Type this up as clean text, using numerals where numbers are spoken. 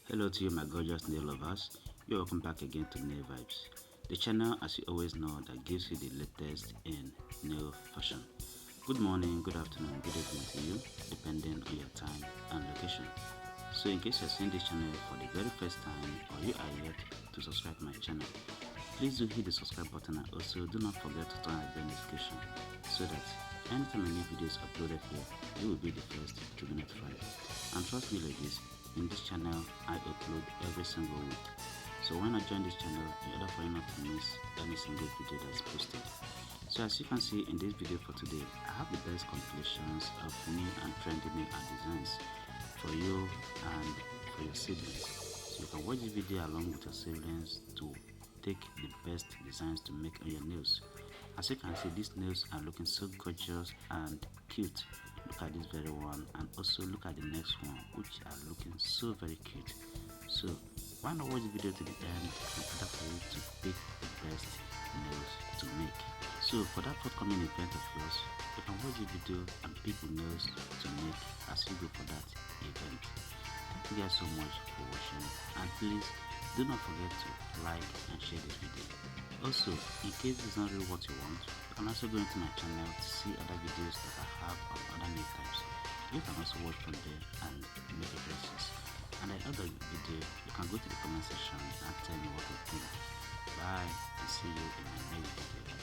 Hello to you, my gorgeous nail lovers. You're welcome back again to Nail Vibes, the channel, as you always know, that gives you the latest in nail fashion. Good morning, good afternoon, good evening to you, depending on your time and location. So, in case you're seeing this channel for the very first time or you are yet to subscribe to my channel, please do hit the subscribe button and also do not forget to turn on the notification so that anytime a new video is uploaded here, you will be the first to be notified. And trust me, ladies, in this channel I upload every single week. So why not join this channel in order for you not to miss any single video that's posted. So as you can see in this video for today, I have the best compilations of new and trendy nail art designs for you and for your siblings. So you can watch this video along with your siblings to take the best designs to make on your nails. As you can see, these nails are looking so gorgeous and cute. Look at this very one, and also look at the next one, which are looking so very cute. So why not watch the video to the end in order for you to pick the best nails to make. So for that forthcoming event of yours, you can watch the video and pick the nails to make as you go for that event. Thank you guys so much for watching, and please do not forget to like and share this video. Also, in case this is not really what you want, you can also go into my channel to see other videos that I have on other nail types. You can also watch from there and make a dresses. And at the end of the video, you can go to the comment section and tell me what you think. Bye, and see you in my next video.